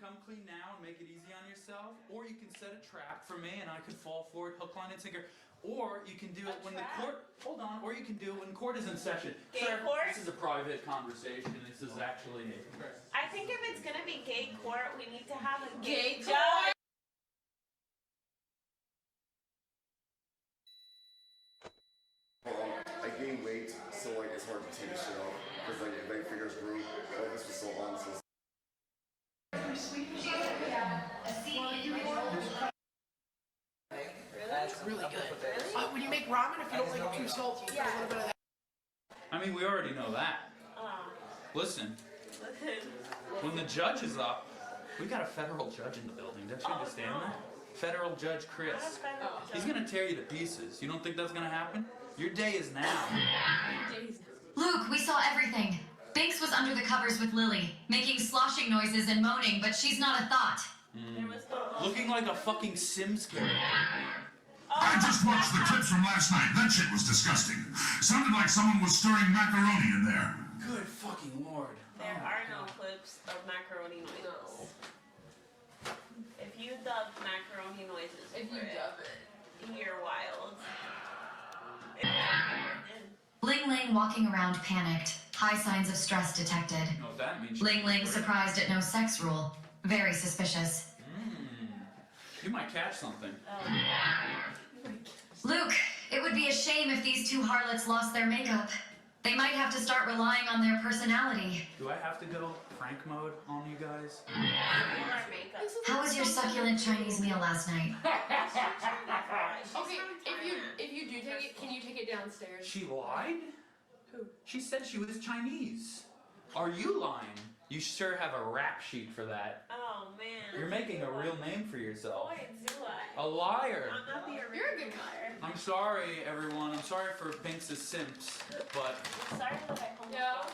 come clean now and make it easy on yourself, or you can set a trap for me and I could fall for it, hook, line, and sinker. Or you can do it when the court. Hold on. Or you can do it when court is in session. Gay court? This is a private conversation. This is actually. I think if it's gonna be gay court, we need to have a gay judge. I gained weight, so like it's hard to take the shit off because like my fingers grew. Oh, this was so long since. That's really good. When you make ramen, if you don't like it too salty, you put a little bit of that. I mean, we already know that. Listen, when the judge is up, we got a federal judge in the building. Don't you understand that? Federal Judge Chris. He's gonna tear you to pieces. You don't think that's gonna happen? Your day is now. Luke, we saw everything. Binks was under the covers with Lily, making sloshing noises and moaning, but she's not a thought. Looking like a fucking Sims character. I just watched the clips from last night. That shit was disgusting. Sounded like someone was stirring macaroni in there. Good fucking lord. There are no clips of macaroni noises. If you dub macaroni noises, you're wild. Ling Ling walking around panicked. High signs of stress detected. You know what that means? Ling Ling surprised at no sex rule. Very suspicious. You might catch something. Luke, it would be a shame if these two harlots lost their makeup. They might have to start relying on their personality. Do I have to go Frank mode on you guys? How was your succulent Chinese meal last night? Okay, if you do take it, can you take it downstairs? She lied? Who? She said she was Chinese. Are you lying? You sure have a rap sheet for that. Oh man. You're making a real name for yourself. Boy, do I. A liar. I'm not the original. You're a good liar. I'm sorry, everyone. I'm sorry for Binks' simps, but I'm sorry that I homophobe. Yeah.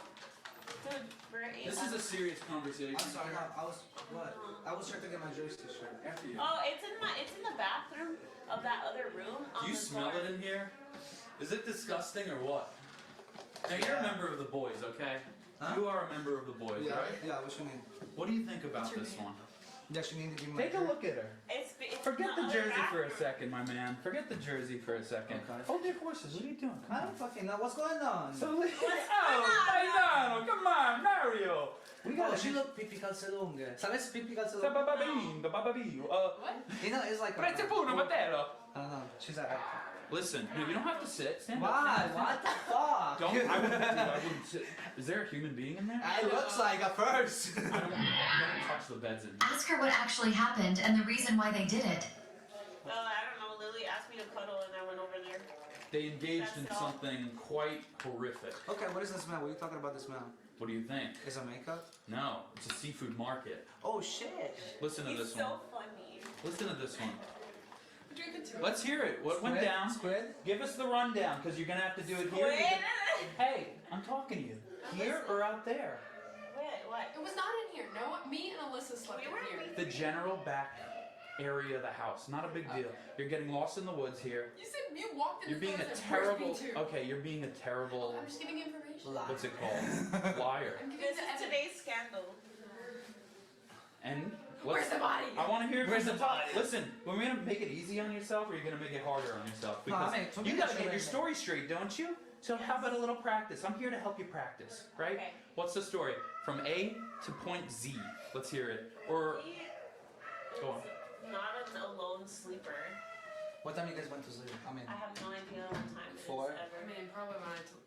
Dude, we're eight. this is a serious conversation. I'm sorry, I was what? I was trying to get my jersey shirt. After you. Oh, it's in the bathroom of that other room. Do you smell it in here? Is it disgusting or what? Now you're a member of the boys, okay? Huh? You are a member of the boys, Yeah, right? yeah, what you mean? What do you think about this one? Does she need to give me my Take a look at her. It's Forget in the other jersey for a bathroom. second, my man. Forget the jersey for a second. Okay. Hold your horses. What are you doing? Come I on. don't fucking know what's going on. So, Paisano, come on, Mario. We got she look pipi calze lunghe. Sapessi pipi calze lunghe? Bababino. What? You know, it's like Prezzo puro, Matero. I don't know. She's like, Listen, no, you don't have to sit. Stand up. why? What the fuck? Don't. I wouldn't sit. Is there a human being in there? It looks like at first. Don't touch the beds in here. Ask her what actually happened and the reason why they did it. Well, I don't know. Lily asked me to cuddle, and I went over there. They engaged in something quite horrific. Okay, what is the smell? What are you talking about the smell? What do you think? Is it makeup? No, it's a seafood market. Oh shit. Listen to He's this so one. funny. Listen to this one. Drink it too. Let's hear it. What went Squid? down? Squid? Give us the rundown, because you're gonna have to do it here. Wait. Hey, I'm talking to you. Here or out there? Wait, what? It was not in here. No, me and Alyssa slept in here. The general back area of the house. Not a big deal. You're getting lost in the woods here. You said you walked in You're the being a door and said, "Where's terrible. me too?" Okay, you're being a terrible. I'm just giving information. Lie. What's it called? Liar. I'm giving This the is evidence. today's scandal. And Where's the body? I want to hear. Where's the body? Listen, we're gonna make it easy on yourself, or you're gonna make it harder on yourself. No, Because I mean, for me, you gotta it's get your right story straight, don't you? So how about a little practice? I'm here to help you practice, right? Okay. What's the story? From A to point Z. Let's hear it. Or He Go on. is not an alone sleeper. What time you guys went to sleep? I mean, I have no idea what time it is 4? I ever. mean, probably when I told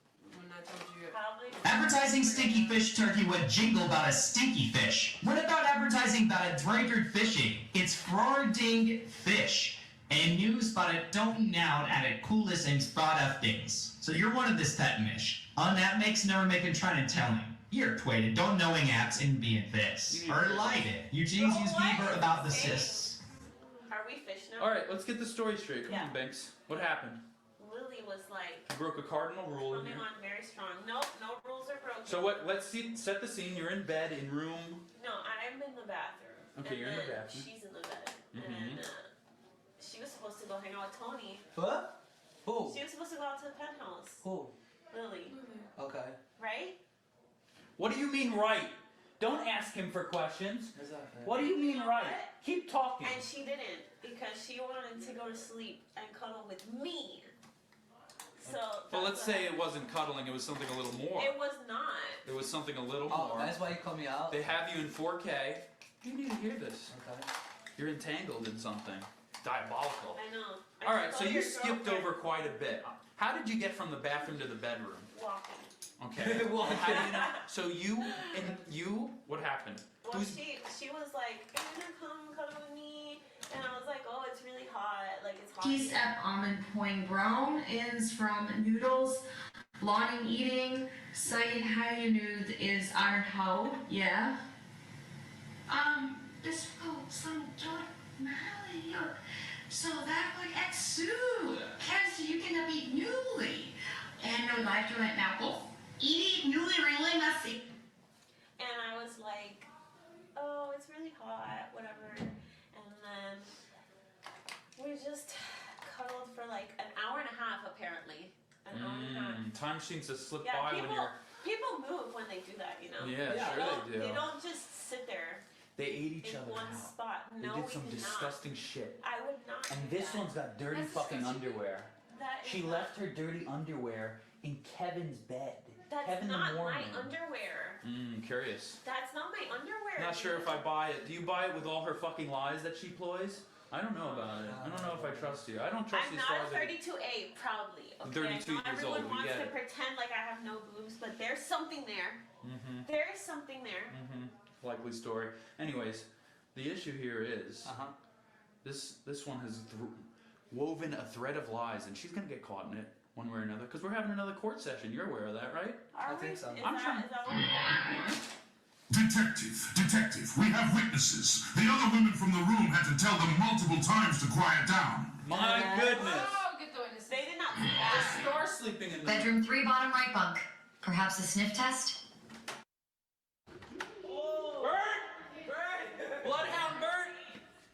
you. Probably. Advertising stinky fish turkey would jingle about a stinky fish. What about advertising about a drunkard fishing? It's frauding fish. And news about it don't now at it coolest and fraud of things. So you're one of this tetanish. On that makes never making trying and telling. You're twaited, don't knowing apps and being this. Or lied it. Eugene's used beaver about the cysts. Are we fish now? all right, let's get the story straight. Come Yeah. on, Banks. What happened? Lily was like You broke a cardinal rule in coming here. on very strong. Nope, no rules are broken. So what? Let's set the scene. You're in bed in room. No, I'm in the bathroom. Okay, and you're in the then bathroom. She's in the bed. Mhm. And she was supposed to go hang out with Tony. what? Who? She was supposed to go out to the penthouse. Who? Lily, Okay. right? What do you mean right? Don't ask him for questions. What do you mean right? Keep talking. And she didn't because she wanted to go to sleep and cuddle with me. So. Well, let's say it wasn't cuddling. It was something a little more. It was not. It was something a little Oh, more. that's why you called me out? They have you in 4K. You need to hear this. Okay. You're entangled in something. Diabolical. I know. All right, so you skipped over quite a bit. How did you get from the bathroom to the bedroom? Walking. Okay. Well, how do you know? So you, what happened? Well, she was like, "Are you gonna come cuddle with me?" And I was like, "Oh, it's really hot. Like it's hot." Peace at Almond Point Brown is from Noodles. Lawning eating. Saying hi you nude is Iron Hoe. Yeah. This some joy Mario. So that like at Sue. Cause you gonna be newly. And no life to it now. Go. Eat newly really messy. And I was like, "Oh, it's really hot, whatever." And then we just cuddled for like an hour and a half, apparently. An hour and a half. Time seems to slip Yeah, by when you're. people move when they do that, you know. Yeah, sure they do. They don't just sit there They ate each in other one out. spot. They No, did we some did disgusting shit. not. I would not. And do this that. one's got dirty fucking underwear. That is She not- left her dirty underwear in Kevin's bed. That's Kevin not the my Mormon. underwear. Curious. That's not my underwear. Not sure if I buy it. Do you buy it with all her fucking lies that she ploys? I don't know about it. I don't know if I trust you. I don't trust I'm you as far not as a 32A, proudly. Okay? 32 I know years everyone old, we wants get to it. pretend like I have no boobs, but there's something there. There is something there. Likely story. Anyways, the issue here is this one has woven a thread of lies, and she's gonna get caught in it one way or another. Because we're having another court session. You're aware of that, right? Are think we? so. Is I'm that, trying- is that what we're doing? Detective, we have witnesses. The other women from the room had to tell them multiple times to quiet down. My goodness. Oh, get the witnesses. They did not say that. You are sleeping in the Bedroom 3, bottom right bunk. Perhaps a sniff test? Bert! Bloodhound Bert!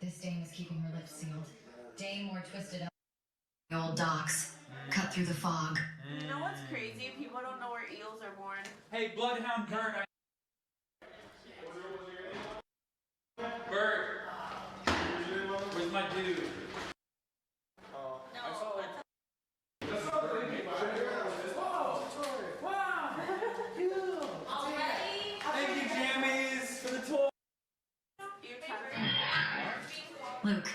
This dame is keeping her lips sealed. Dame more twisted up. The old docks. Cut through the fog. You know what's crazy? People don't know where eels are born. Hey, Bloodhound Bert. Bert! Where's my dude? No, Thank you, Jammies, for the tour. Luke,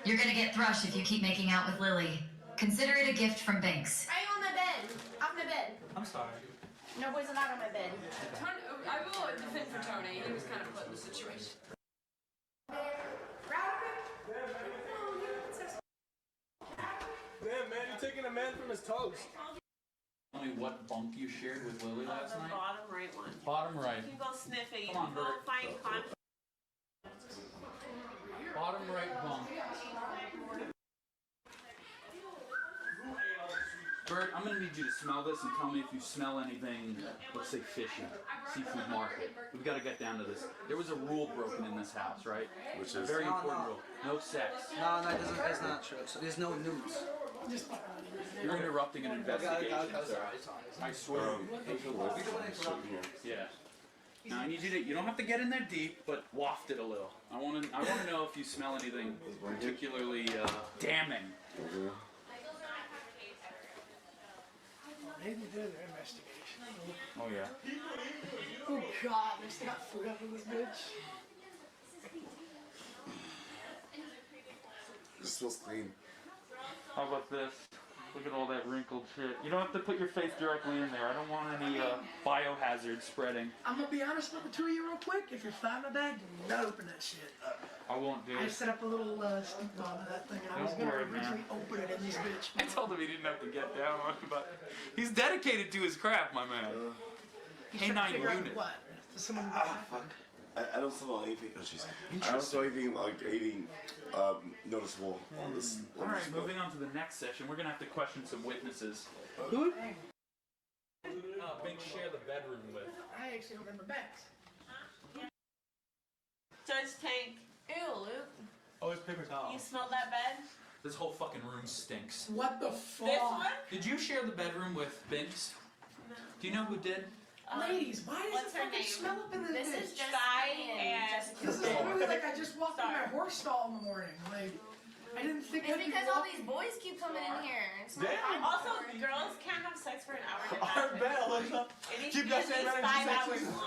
you're gonna get thrush if you keep making out with Lily. Consider it a gift from Binks. I on my bed. On my bed. I'm sorry. No boys are not on my bed. I will defend for Tony. He was kind of put in the situation. Damn, man, you're taking a man from his toes. Tell me what bunk you shared with Lily last the night? bottom right one. Bottom right. You can go sniff it. You Come on, can go Bert. find conflict. Bottom right bunk. Bert, I'm gonna need you to smell this and tell me if you smell anything, let's say fishy, seafood market. We've got to get down to this. There was a rule broken in this house, right? Which A is very No, important no. rule. No sex. No, that doesn't. That's not true. So there's no nudes. You're interrupting an investigation, sir. I swear. Yeah. Now I need you to. You don't have to get in there deep, but waft it a little. I want to know if you smell anything particularly damning. Maybe they're their investigation. Oh yeah. Oh God, they still got food up in this bitch. It smells clean. How about this? Look at all that wrinkled shit. You don't have to put your face directly in there. I don't want any biohazard spreading. I'm gonna be honest with the two of you real quick. If you're finding my bag, do not open that shit. I won't do I it. set up a little steam bomb of that thing, and I was Don't gonna worry, originally man. open it in this bitch. I told him he didn't have to get down on it, but he's dedicated to his craft, my man. He's trying to K9 figure out unit. what? Does someone Fuck. I don't smell anything. Oh, jeez. I don't smell anything like anything noticeable on this. All right, moving on to the next session. We're gonna have to question some witnesses. Who? Big share the bedroom with. I actually don't remember bags. Judge Tank. Ew, Luke. Oh, it's paper towel. You smelled that bed? This whole fucking room stinks. What the fuck? This one? Did you share the bedroom with Binks? No. Do you know who did? Ladies, why does what's it her fucking name? smell up in this This bitch? is just Sky and This is literally like I just walked in my horse stall in the morning. Like, I didn't think It's I'd be because all walking- these boys keep coming in here. And Damn. Also, girls can't have sex for an hour and a half. Our bell, what's up? It needs Keep to be that at same least energy 5 hours sexy. long.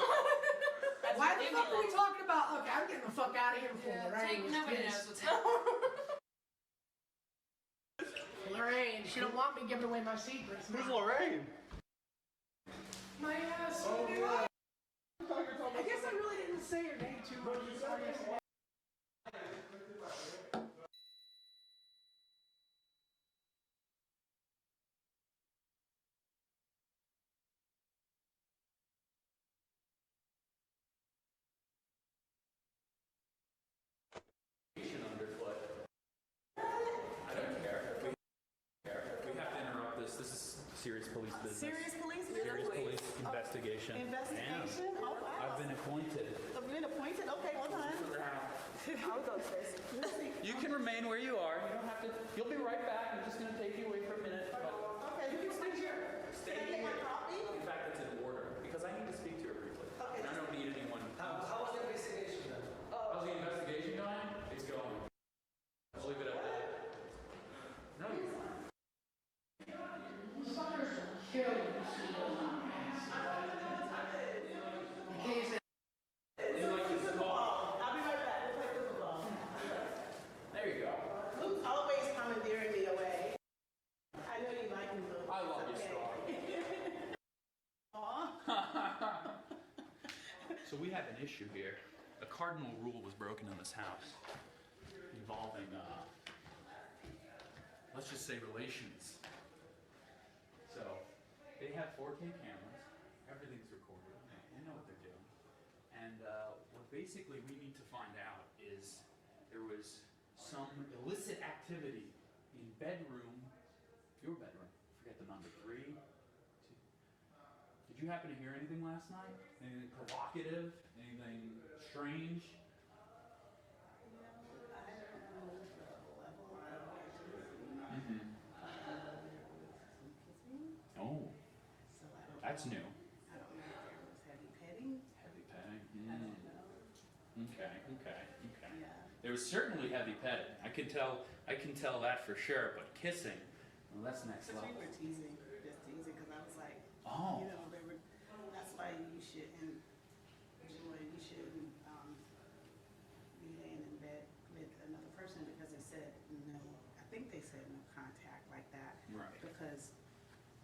That's Why the fuck are we ridiculous. talking about? Okay, I'm getting the fuck out of here before Lorraine was Nobody pissed. knows what's happening. Lorraine, she don't want me giving away my secrets. Who's Lorraine? My ass. Oh, yeah. I guess I really didn't say her name too much. Sorry. I don't care. We have to interrupt this. This is serious police business. Serious police? Serious police investigation. Investigation? Oh, wow. I've been appointed. I've been appointed? Okay, hold on. I'll go first. You can remain where you are. You don't have to. You'll be right back. I'm just going to take you away for a minute. But Okay, you can stay here. stay Can I get here. my coffee? In fact, it's in order because I need to speak to her briefly. Okay. And I don't need anyone. How was the investigation then? How's the investigation going? It's going. I'll leave it at that. No, you're fine. You like this call? I'll be right back. We'll play football. There you go. Luke's always commandeering me away. I know you like him, Luke. I love you, Star. So we have an issue here. A cardinal rule was broken in this house involving, let's just say relations. So they have 4K cameras. Everything's recorded. They know what they're doing. And what basically we need to find out is there was some illicit activity in your bedroom, forget the number, 3, 2. Did you happen to hear anything last night? Anything provocative? Anything strange? Mm-hmm. Oh, that's new. Heavy petting. Okay. There was certainly heavy petting. I can tell that for sure. But kissing, well, that's next level. We were teasing, just teasing, because I was like, Oh. you know, that's why you shouldn't, Joy, you shouldn't be laying in bed with another person, because they said no, I think they said no contact like that. Right. Because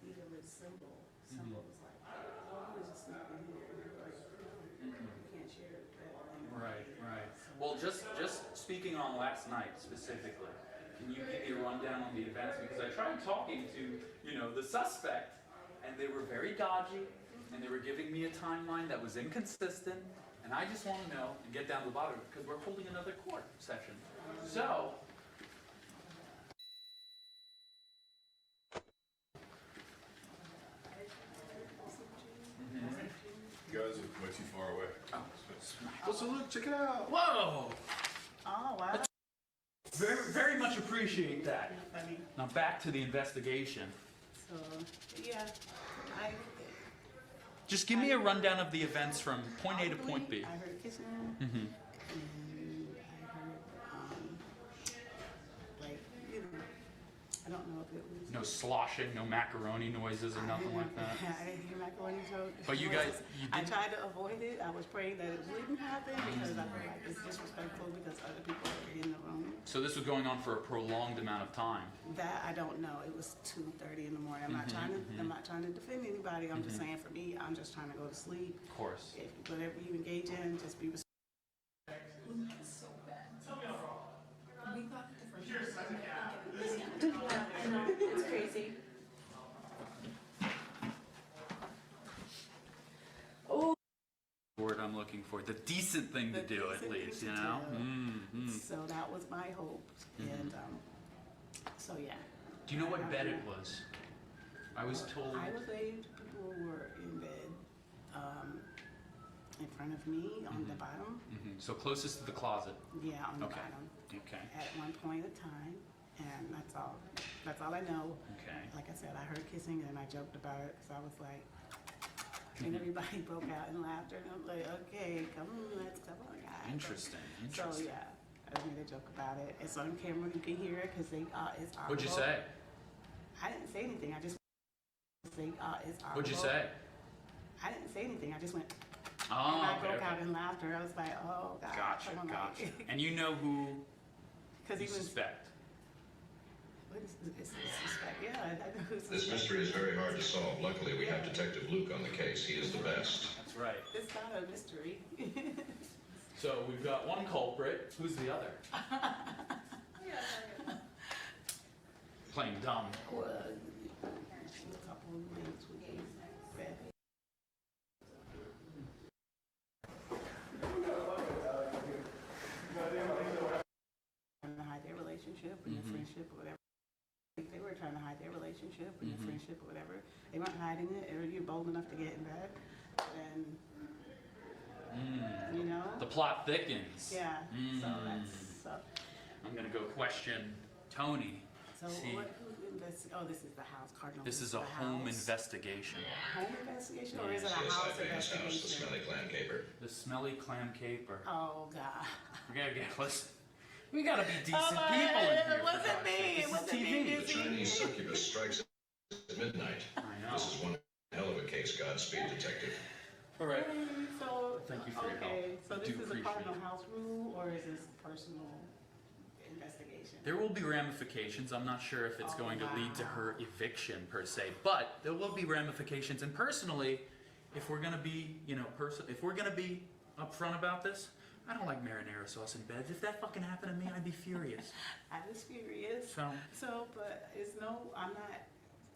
even with Symbol was like, oh, I was just sleeping here, like, you can't share that. Right. Well, just speaking on last night specifically, can you give me a rundown on the events? Because I tried talking to, the suspect, and they were very dodgy, and they were giving me a timeline that was inconsistent, and I just want to know and get down to the bottom because we're holding another court session. So. You guys are way too far away. What's the look? Check it out. Whoa! Oh, wow. Very, very much appreciate that. Funny. Now back to the investigation. So, yeah, I Just give me a rundown of the events from point A to point B. I heard kissing, Mm-hmm. and I heard, like, I don't know if it was. No sloshing, no macaroni noises or nothing like that. I didn't hear macaroni noises. But you guys, you I did. tried to avoid it. I was praying that it wouldn't happen because I feel like it's disrespectful because other people are in the room. So this was going on for a prolonged amount of time. That I don't know. It was 2:30 in the morning. I'm not trying to defend anybody. I'm just saying for me, I'm just trying to go to sleep. Of course. If whatever you engage in, just be respectful. So bad. We thought that the first It's crazy. Word I'm looking for. The decent thing to do, at least, you know? Mm-hmm. So that was my hope. And so yeah. Do you know what bed it was? I was told. I believed people were in bed in front of me on the bottom. Mm-hmm. So closest to the closet. Yeah, on the Okay. bottom. Okay. At one point in time. And that's all. That's all I know. Okay. Like I said, I heard kissing and I joked about it because I was like, And everybody broke out in laughter. And I'm like, okay, come on, guys. Interesting. So yeah, I made a joke about it. It's on camera. You can hear it because it's our. What'd you say? I didn't say anything. I just say it's our. What'd you say? I didn't say anything. I just went. Oh, and I okay, broke out in laughter. I was like, oh God. Gotcha. And you know who you suspect? What is suspect? Yeah, I know who's This mystery is very hard to solve. Luckily, we have Detective Luke on the case. He is the best. That's right. It's not a mystery. So we've got one culprit. Who's the other? Playing dumb. Well, a couple of minutes with you. Trying to hide their relationship and their friendship or whatever. They were trying to hide their relationship and their friendship or whatever. They weren't hiding it. Or you're bold enough to get in bed, then you know. The plot thickens. Yeah. So that's. I'm gonna go question Tony. So what? This is the house, Cardinal. This is a home investigation. Home investigation, or is it a Yes, house I think it's investigation? the smelly clam caper. The smelly clam caper. Oh God. We gotta get listen. We gotta be decent people in here. It wasn't me. It wasn't me. The Chinese succubus strikes at midnight. I know. This is one hell of a case. Godspeed, detective. All right. So Thank you for your help. So I this do is a appreciate Cardinal it. House rule, or is this personal investigation? There will be ramifications. I'm not sure if it's going to lead to her eviction per se, but there will be ramifications. And personally, if we're gonna be, if we're gonna be upfront about this, I don't like marinara sauce in beds. If that fucking happened to me, I'd be furious. I was furious. So, but I'm not.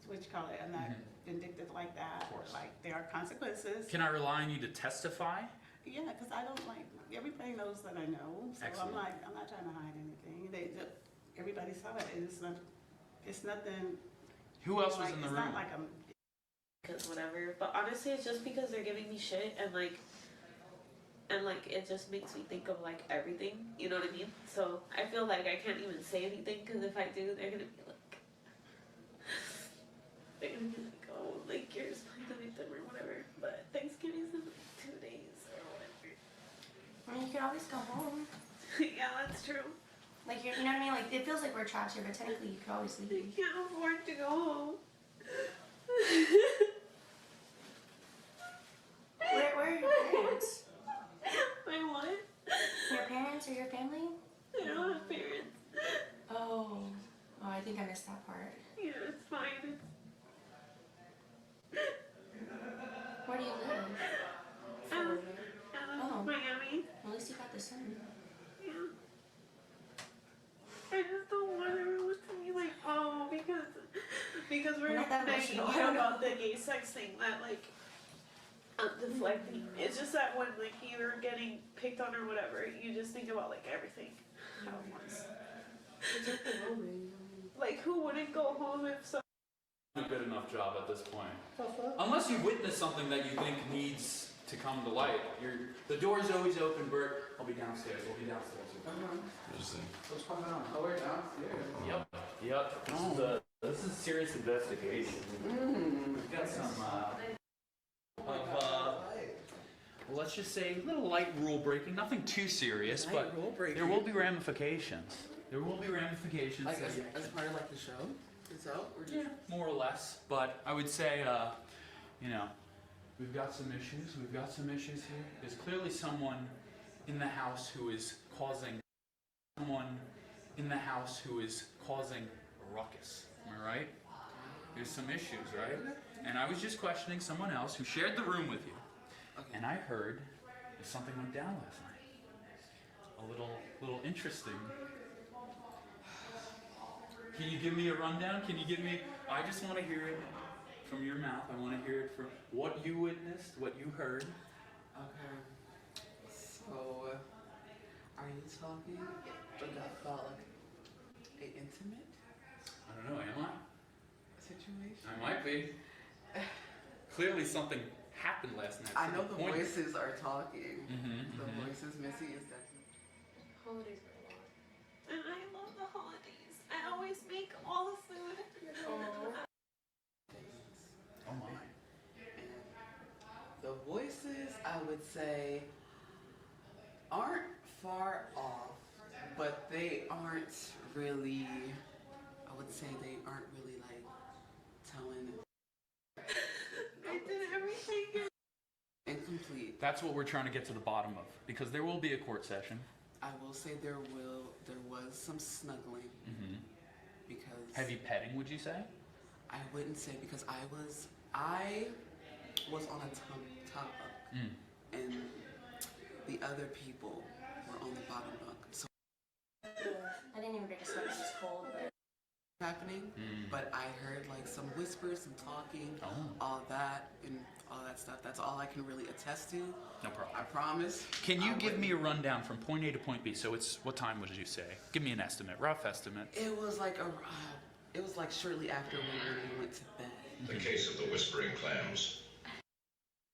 What you call it? I'm not vindictive like that. Of course. Like there are consequences. Can I rely on you to testify? Yeah, because I don't like. Everybody knows that I know. So Excellent. I'm not trying to hide anything. Everybody saw it. It's nothing. Who else was in the it's room? Not like I'm. Because whatever. But honestly, it's just because they're giving me shit and it just makes me think of like everything. You know what I mean? So I feel like I can't even say anything because if I do, they're gonna be like, oh, like you're just playing the victim or whatever. But Thanksgiving's in 2 days or whatever. I mean, you can always go home. Yeah, that's true. Like, you know what I mean? Like, it feels like we're trapped here, but technically you could always leave. I can't afford to go home. Where are your parents? My what? Your parents or your family? I don't have parents. Oh, I think I missed that part. Yeah, it's fine. Where do you live? Miami. At least you got the sun. Yeah. I just don't want everyone to be like, oh, because we're not that nagging you emotional. about the gay sex thing that like I'm deflecting. It's just that when like you're getting picked on or whatever, you just think about like everything how it was. Like who wouldn't go home if so? A good enough job at this point. Unless you witness something that you think needs to come to light. The door's always open, Bert. I'll be downstairs. We'll be downstairs. Interesting. What's going on? Oh, we're downstairs. Yep. This is a serious investigation. We've got some let's just say a little light rule breaking. Nothing too serious, but there will be ramifications. There will be ramifications. Like as part of like the show itself? Or just... Yeah, more or less. But I would say, we've got some issues. We've got some issues here. There's clearly someone in the house who is causing a ruckus. Am I right? There's some issues, right? And I was just questioning someone else who shared the room with you. Okay. And I heard that something went down last night. A little interesting. Can you give me a rundown? I just want to hear it from your mouth. I want to hear it from what you witnessed, what you heard. Okay. So, are you talking about like an intimate I don't know, am I? situation? I might be. Clearly something happened last night. I know the voices are talking. Mm-hmm, The voices, Missy is definitely. Holidays are a lot. And I love the holidays. I always make all the food. Oh my. would say aren't far off, but they aren't really, I would say they aren't really like telling. I did everything. Incomplete. That's what we're trying to get to the bottom of, because there will be a court session. I will say there was some snuggling. Mm-hmm. Because heavy petting, would you say? I wouldn't say, because I was on a top bunk, and the other people were on the bottom bunk. So I didn't even drink a soda, it was cold, but happening, but I heard like some whispers, some talking, all that stuff. That's all I can really attest to. No problem. I promise. Can you give me a rundown from point A to point B? So it's, what time would you say? Give me an estimate, rough estimate. It was like shortly after we went to bed. The case of the whispering clams.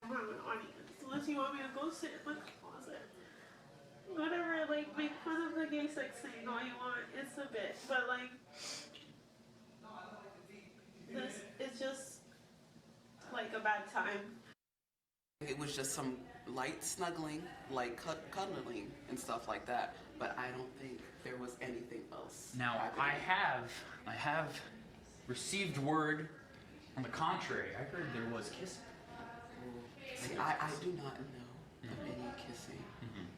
I'm an audience. Unless you want me to go sit in the closet. Whatever, like, make fun of the gay sex thing all you want. It's a bit. But, like, this is just, like, a bad time. It was just some light snuggling, like cuddling and stuff like that. But I don't think there was anything else. Now, I have received word on the contrary. I heard there was kissing. See, I do not know of any kissing.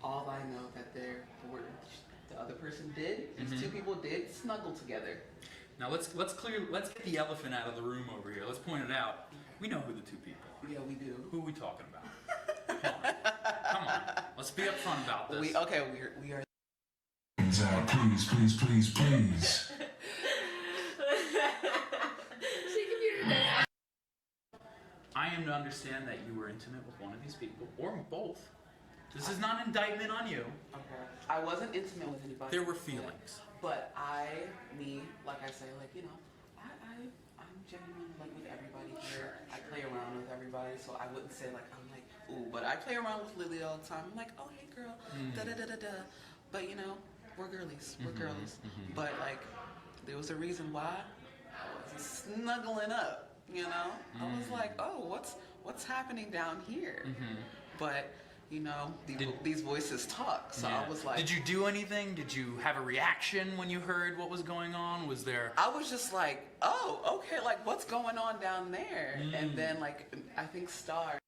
All I know that the other person did, these two people did snuggle together. Now let's get the elephant out of the room over here. Let's point it out. We know who the two people are. Yeah, we do. Who are we talking about? Come on. Let's be upfront about this. We are. Please. I am to understand that you were intimate with one of these people, or both. This is not an indictment on you. Okay. I wasn't intimate with anybody. There were feelings. But like I say, like, you know, I'm genuine, like, with everybody here. I play around with everybody, so I wouldn't say, like, I'm like, ooh, but I play around with Lily all the time. I'm like, oh, hey, girl, da-da-da-da-da. But, you know, we're girlies. We're girlies. But, like, there was a reason why I wasn't snuggling up, you know? I was like, oh, what's happening down here? But, you know, these voices talk, so I was like... Did you do anything? Did you have a reaction when you heard what was going on? Was there... I was just like, oh, okay, like, what's going on down there? And then, like, I think Star...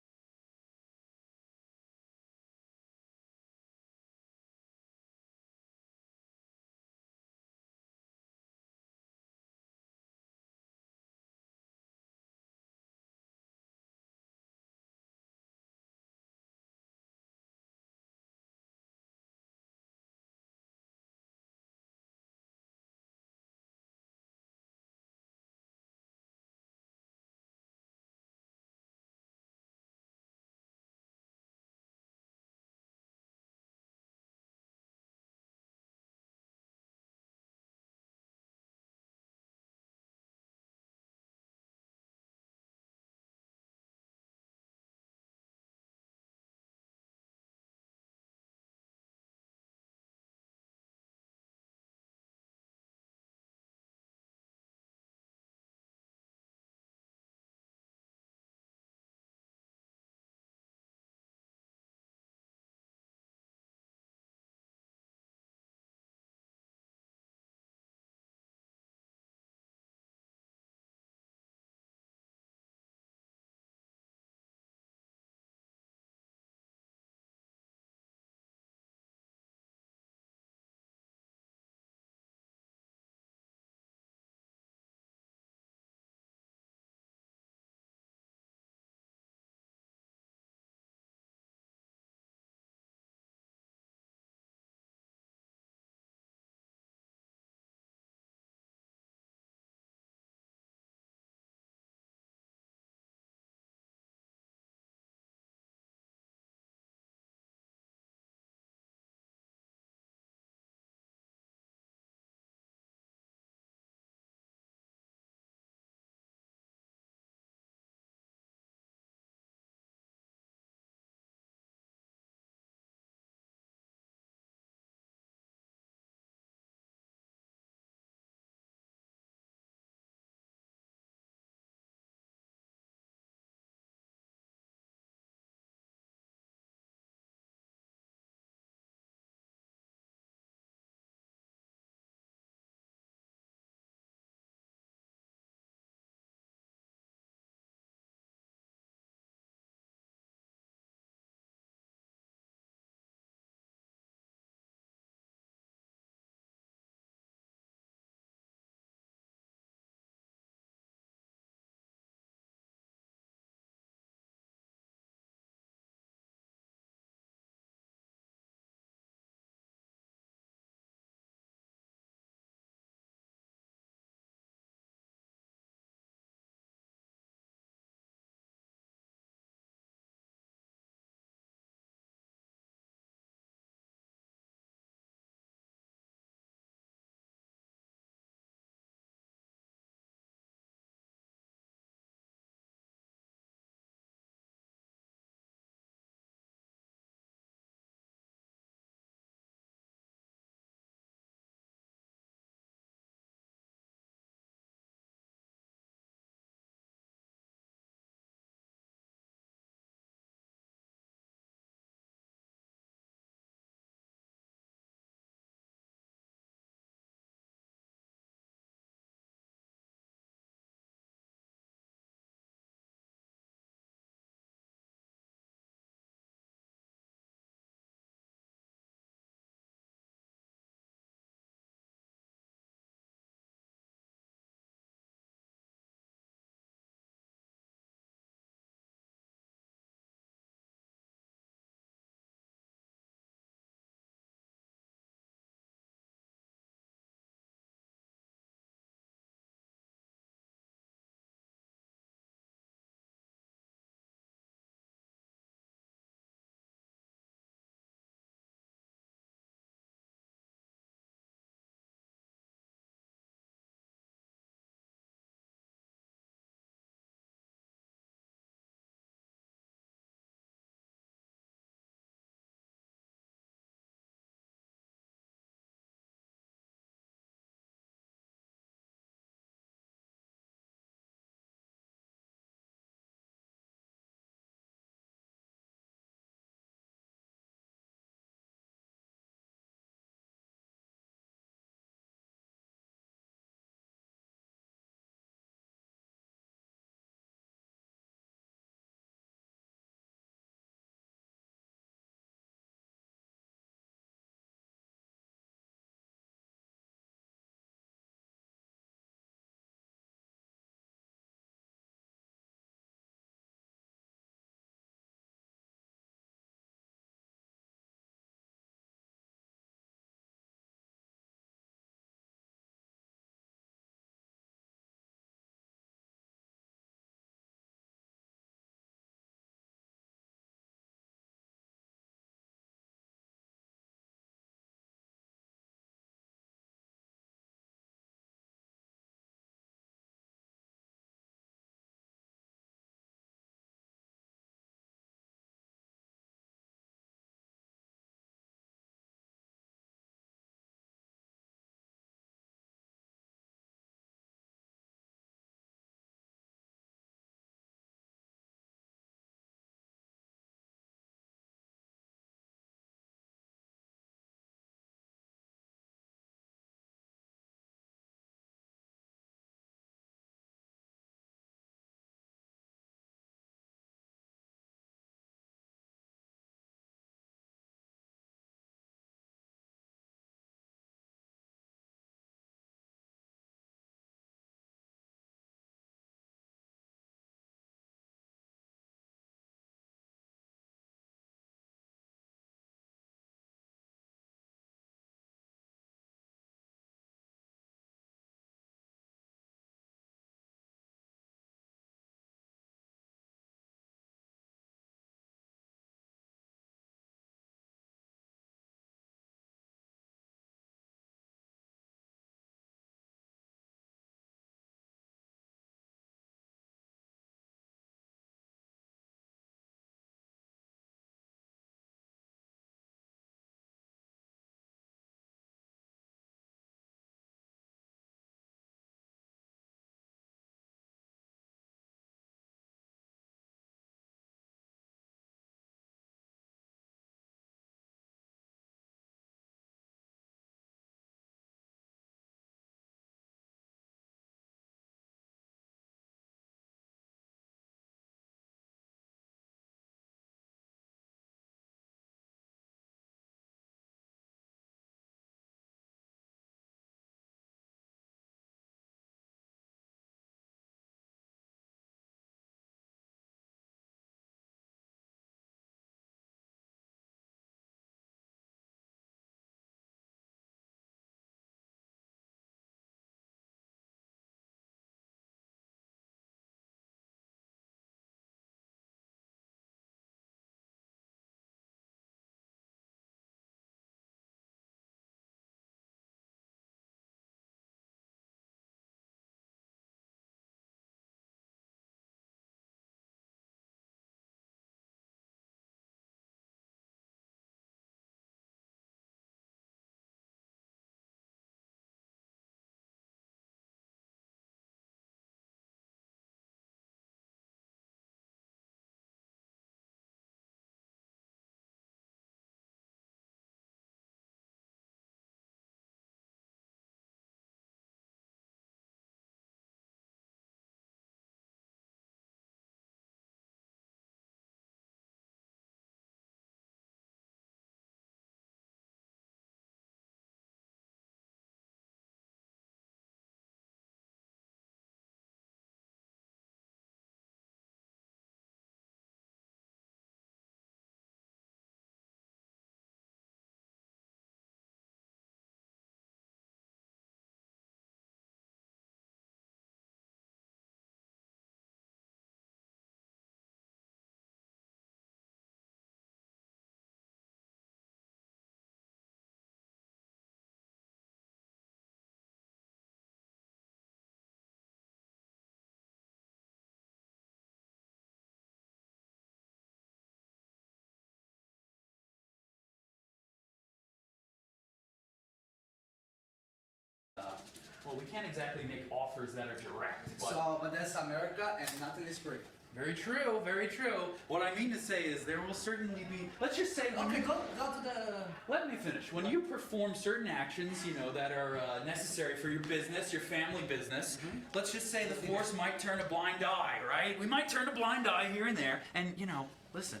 we can't exactly make offers that are direct. But that's America and nothing is free. Very true, very true. What I mean to say is there will certainly be, let's just say, Okay, go to the... let me finish. When you perform certain actions, you know, that are necessary for your business, your family business, let's just say the force might turn a blind eye, right? We might turn a blind eye here and there. And, you know, listen,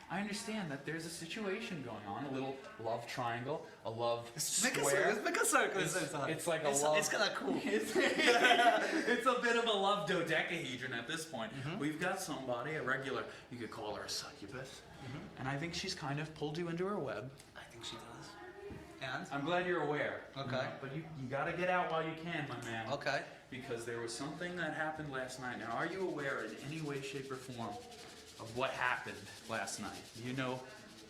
I understand that there's a situation going on, a little love triangle, a love square. Let's make a circle. It's like a love. It's kind of cool. It's a bit of a love dodecahedron at this point. We've got somebody, a regular, you could call her a succubus, and I think she's kind of pulled you into her web. I think she does. And? I'm glad you're aware. Okay. But you got to get out while you can, my man. Okay. Because there was something that happened last night. Now, are you aware in any way, shape, or form of what happened last night? You know,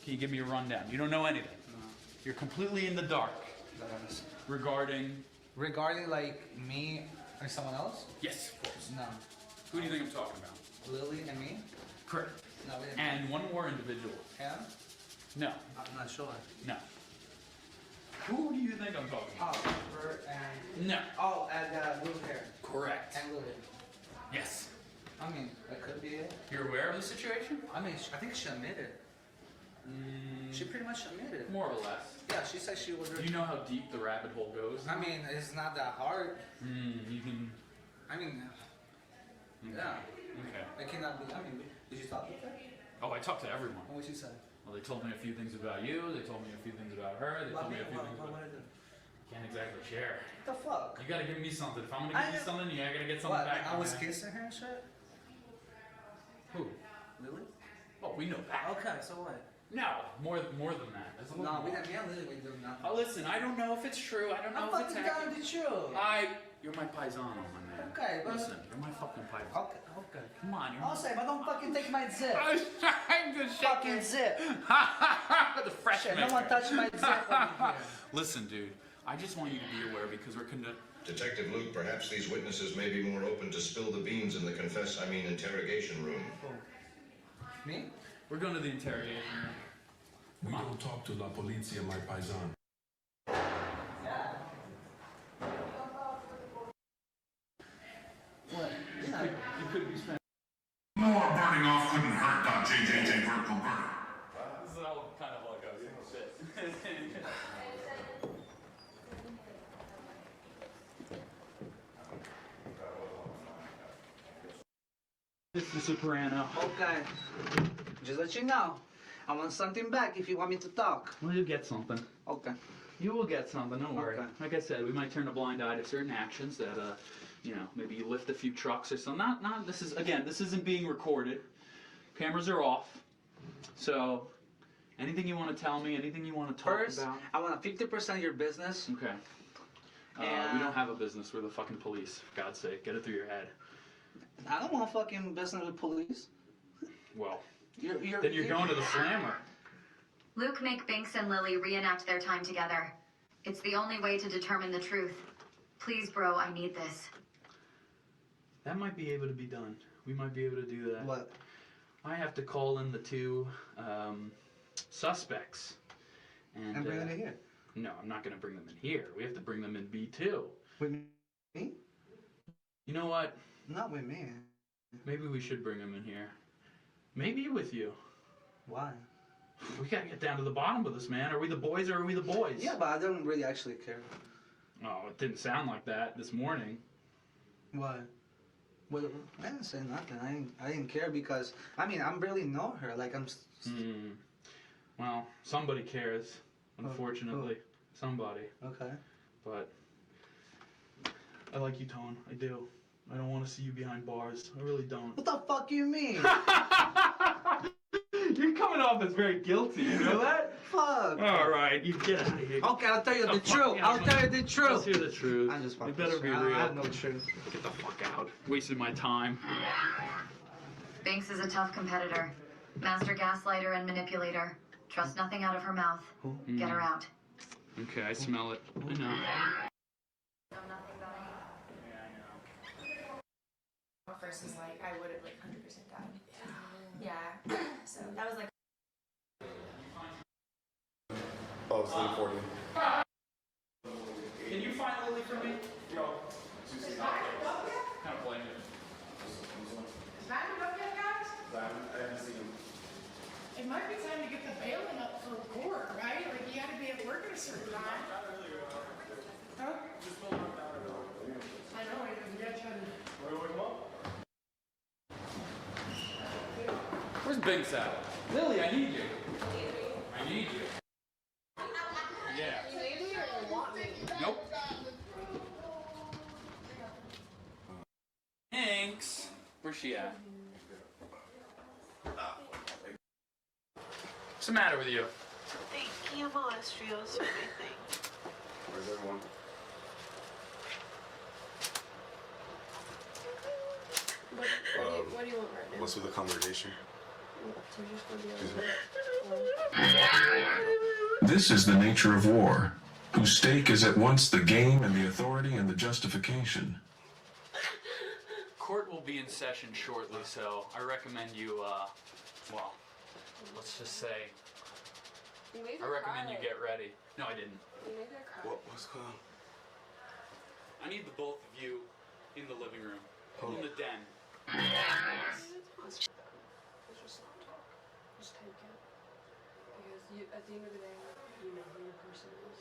can you give me a rundown? You don't know anything. No. You're completely in the dark regarding like me or someone else? Yes, of course. No. Who do you think I'm talking about? Lily and me? Correct. No, we didn't. And one more individual. Him? No. I'm not sure. No. Who do you think I'm talking about? Oh, Bert and... No. Oh, and blue hair. Correct. And Lily. Yes. I mean, that could be it. You're aware of the situation? I mean, I think she admitted. She pretty much admitted. More or less. Yeah, she said she was... Do you know how deep the rabbit hole goes? I mean, it's not that hard. You can... I mean... Yeah. Okay. It cannot be... I mean, did you talk to her? Oh, I talked to everyone. What did she say? Well, they told me a few things about you. They told me a few things about her. They told me a few things about... What did I do? Can't exactly share. What the fuck? You gotta give me something. If I'm gonna give you something, you gotta get something back. I was kissing her and shit? Who? Lily? Oh, we know that. Okay, so what? No, more than that. There's a little No, more. me and Lily, we do nothing. Oh, listen, I don't know if it's true. I don't know if it's I'm fucking accurate. down with the truth. You're my paisano, my man. Okay, but... Listen, you're my fucking paisano. Okay. Come on, you're I'll say, but don't fucking take my zip. I'm just fucking zip. The freshman. Shit, no one touch my zip over here. Listen, dude, I just want you to be aware because we're Detective Luke, perhaps these witnesses may be more open to spill the beans in the interrogation room. Me? We're going to the interrogation room. We don't talk to La Polizia, my paisan. What? You could be spent. More burning off couldn't hurt. JJJ vertical burner. This is all kind of like a shit. This is Soprano. Okay. Just let you know. I want something back if you want me to talk. Well, you'll get something. Okay. You will get something, don't worry. Okay. Like I said, we might turn a blind eye to certain actions that, you know, maybe you lift a few trucks or something. This isn't being recorded. Cameras are off. So, anything you want to tell me, anything you want to talk First, about? I want 50% of your business. Okay. We don't have a business. We're the fucking police. For God's sake, get it through your head. I don't want fucking business with police. Well, then you're going to the slammer. Luke, make Binks and Lily reenact their time together. It's the only way to determine the truth. Please, bro, I need this. That might be able to be done. We might be able to do that. What? I have to call in the two suspects. And bring them in here? No, I'm not going to bring them in here. We have to bring them in B2. With me? You know what? Not with me. Maybe we should bring them in here. Maybe with you. Why? We gotta get down to the bottom of this, man. Are we the boys or are we the boys? Yeah, but I don't really actually care. Oh, it didn't sound like that this morning. Why? Well, I didn't say nothing. I didn't care because, I mean, I barely know her. Like, I'm... Well, somebody cares, unfortunately. Somebody. Okay. But I like you, Tone. I do. I don't want to see you behind bars. I really don't. What the fuck you mean? You're coming off as very guilty, you know that? Fuck. All right, you get out of here. Okay, I'll tell you the truth. I'll tell you the truth. Let's hear the truth. I'm just You fucking better be sure. real. I have no truth. Get the fuck out. Wasting my time. Binks is a tough competitor. Master gaslighter and manipulator. Trust nothing out of her mouth. Get her out. Okay, I smell it. I know. First was like, I would have like 100% died. Yeah. So that was like. Oh, 740. Can you find Lily for me? Binks out. Lily, I need you. I need you. Yeah. You need me or you want me? Nope. Thanks. Where's she at? What's the matter with you? Thank you, Molestrios, for everything. Where's everyone? What do you want right now? What's with the congregation? This is the nature of war, whose stake is at once the game and the authority and the justification. Court will be in session shortly, so I recommend you, well, let's just say, I recommend you get ready. No, I didn't. You made her cry. What's going on? I need the both of you in the living room, in the den. Let's just not talk. Just take it. Because you, at the end of the day, you know who your person is.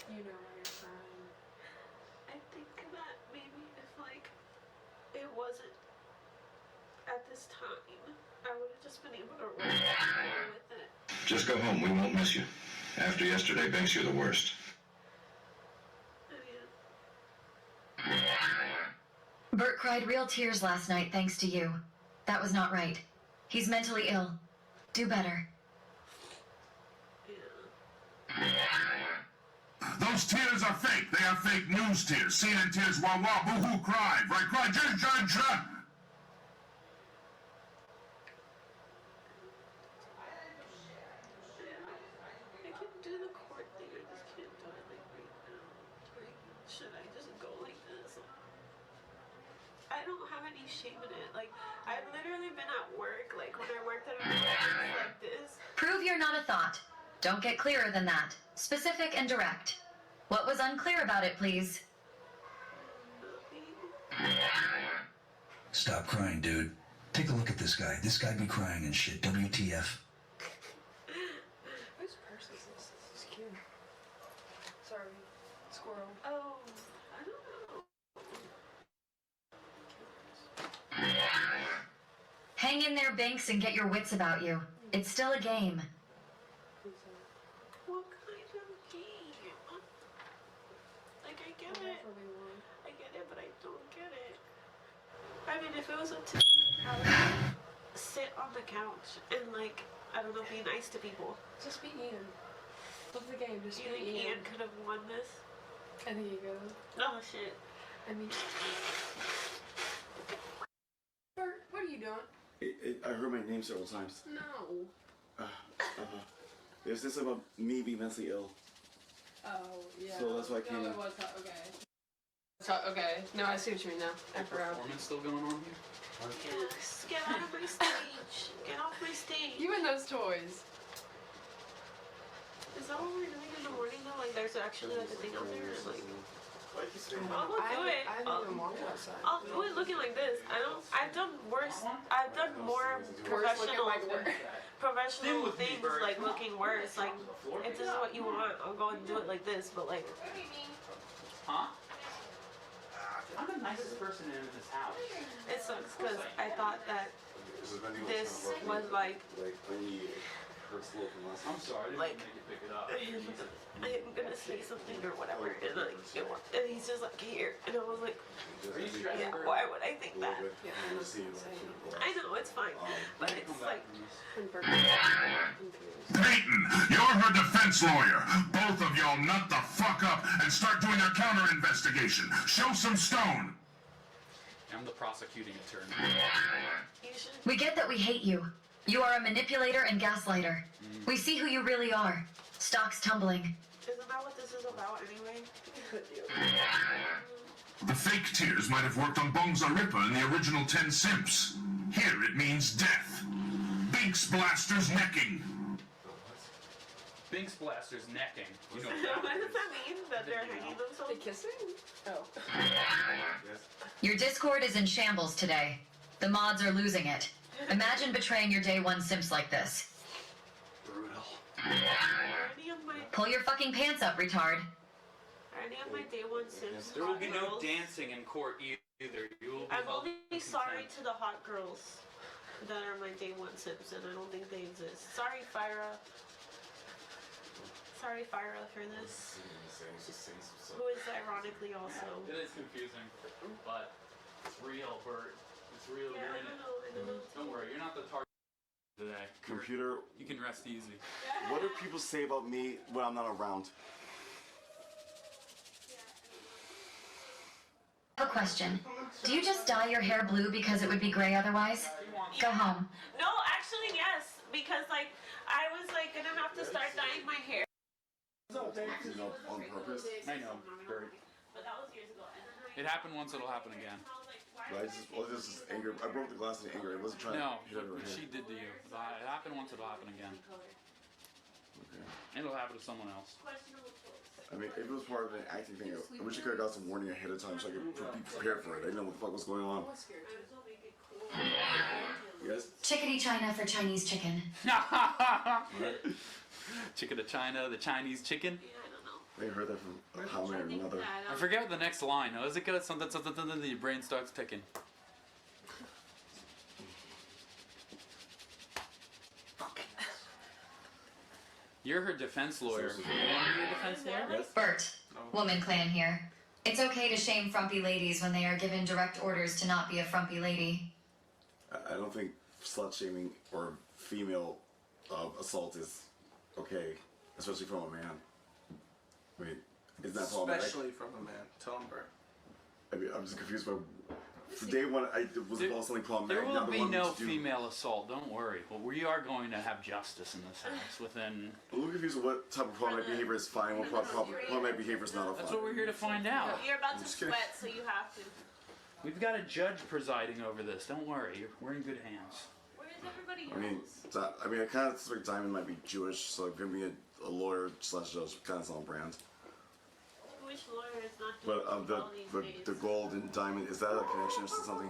You know why you're crying. I think that maybe if, like, it wasn't at this time, I would have just been able to roll with it. Just go home. We won't miss you. After yesterday, Binks, you're the worst. Bert cried real tears last night thanks to you. That was not right. He's mentally ill. Do better. Those tears are fake. They are fake news tears. CNN tears, wah wah, boo hoo, cried. Right, cried, judge. I can do the court thing, I just can't do it like right now. Like, should I just go like this? I don't have any shame in it. Like, I've literally been at work, like when I worked at a place like this. Prove you're not a thought. Don't get clearer than that. Specific and direct. What was unclear about it, please? Stop crying, dude. Take a look at this guy. This guy be crying and shit. WTF. Whose purse is this? This is cute. Sorry. Squirrel. Oh, I don't know. Hang in there, Binks, and get your wits about you. It's still a game. What kind of game? Like, I get it, but I don't get it. I mean, if it was up to me, I would sit on the couch and, like, I don't know, be nice to people. Just be Ian. Love the game. Just Do you be think Ian. Ian could have won this? I think you could. Oh, shit. I mean, Bert, what are you doing? I heard my name several times. No. There's this about me being mentally ill. Oh, yeah. So that's why I came No, in. it was okay. Okay. No, I see what you mean now. I forgot. Performance still going on here? Yes, get out of my stage. Get off my stage. You and those toys. Is that what we're doing in the morning though? Like, there's actually like a thing out there? Like, I'll go do it. I haven't even walked outside. I'll do it looking like this. I've done worse. I've done more professional things, like looking worse. Like, if this is what you want, I'll go and do it like this. But like, Huh? I'm the nicest person in this house. it sucks because I thought that this was like. I'm sorry, I didn't make you pick it up. I'm gonna say something or whatever, and like, and he's just like here, and I was like, yeah, why would I think that? I know it's fine, but it's like, Peyton, you're her defense lawyer. Both of y'all nut the fuck up and start doing a counter investigation. Show some stone. I'm the prosecuting attorney. We get that we hate you. You are a manipulator and gaslighter. We see who you really are. Stock's tumbling. Isn't that what this is about anyway? The fake tears might have worked on Bongs Aripa in the original 10 Simps. Here it means death. Binks Blaster's necking. Binks Blaster's necking. You know What does that mean? That they're hanging themselves? They kissing? Oh. Your Discord is in shambles today. The mods are losing it. Imagine betraying your day one simps like this. Brutal. Pull your fucking pants up, retard. Are any of my day one sims There will hot be no girls? dancing in court either. You will be I'm held only in sorry contempt. to the hot girls. that are my day one Sims, and I don't think they exist. Sorry, Fyra. Sorry, Fyra, for this. Who is ironically also. It is confusing, but it's real, Bert. It's real. Yeah, You're in I know. Don't worry, you're not the target today. Computer, You can rest easy. what do people say about me when I'm not around? A question. Do you just dye your hair blue because it would be gray otherwise? Go home. No, actually, yes. Because, like, I was, like, gonna have to start dyeing my hair. On purpose? I know, Bert. But that was years ago. And then It happened once, it'll happen again. This is anger. I broke the glass in anger. I wasn't trying No, to hit it over what here. she did to you. It happened once, it'll happen again. It'll happen to someone else. I mean, if it was part of an acting thing, I wish I could have got some warning ahead of time so I could be prepared for it. I didn't know what the fuck was going on. Yes? Chickadee China for Chinese chicken. Chicken to China, the Chinese chicken. I heard that from how many or another. I forget what the next line is. It goes something, then your brain starts ticking. You're her defense lawyer. You want to be a defense lawyer? Bert, woman clan here. It's okay to shame frumpy ladies when they are given direct orders to not be a frumpy lady. I don't think slut shaming or female assault is okay, especially from a man. I mean, isn't that problematic? Especially from a man. Tell him, Bert. I mean, I'm just confused by. For day one, I was involved something problematic. There now will they be want me no to do- female assault, don't worry. But we are going to have justice in this house within... I'm a little confused with what type of problematic behavior is fine, what problematic behavior is not fine. That's what we're here to find out. You're about to sweat, so you have to. We've got a judge presiding over this. Don't worry, we're in good hands. Where is everybody else? I mean, I kind of suspect Diamond might be Jewish, so if gonna be a lawyer slash judge, kind of on brand. Jewish lawyer is not But doing all these days. the gold and diamond, is that a connection or something?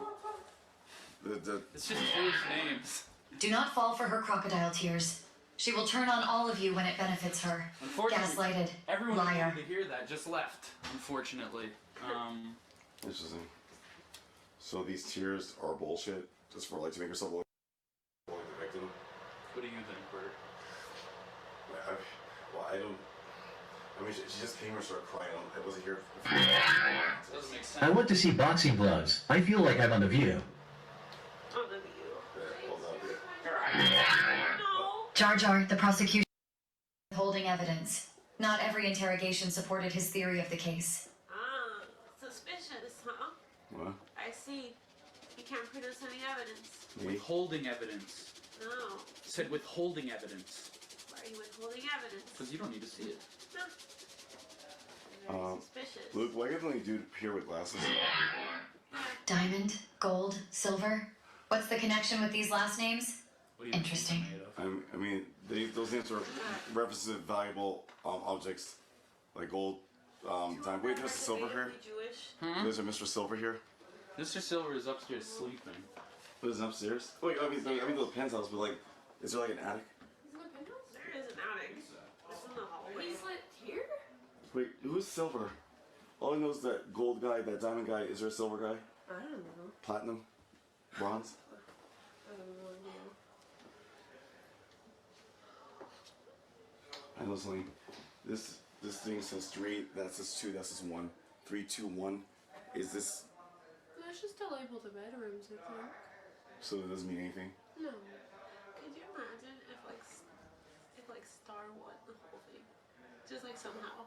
It's just Jewish names. Do not fall for her crocodile tears. She will turn on all of you when it benefits her. Unfortunately, Gaslighted. everyone who Liar. needed to hear that just left, unfortunately. Interesting. So these tears are bullshit, just for like to make yourself look like the victim. What do you think, Bert? I don't. I mean, she just came and started crying. I wasn't here. Doesn't make sense. I went to see boxing gloves. I feel like I'm on The View. On the view. Jar Jar, the prosecution holding evidence. Not every interrogation supported his theory of the case. Ah, suspicious, huh? What? I see. You can't produce any evidence. Withholding evidence. No. Said withholding evidence. Why are you withholding evidence? Because you don't need to see it. No. Suspicious. Luke, why can't the dude appear with glasses? Diamond, gold, silver. What's the connection with these last names? Interesting. I mean, those names are references to valuable objects, like gold, diamond. Wait, there's silver here? Jewish? There's a Mr. Silver here? Mr. Silver is upstairs sleeping. What is upstairs? Wait, I mean the penthouse, but like, is there like an attic? There is an attic. It's in the hallway. He's like here? Wait, who's silver? All I know is that gold guy, that diamond guy. Is there a silver guy? I don't know. Platinum? Bronze? I have no idea. I know something. This thing says 3, that says 2, that says 1. 3, 2, 1. Is this... That's just a label to bedrooms, I think. So it doesn't mean anything? No. Could you imagine if like Star won the whole thing? Just like somehow.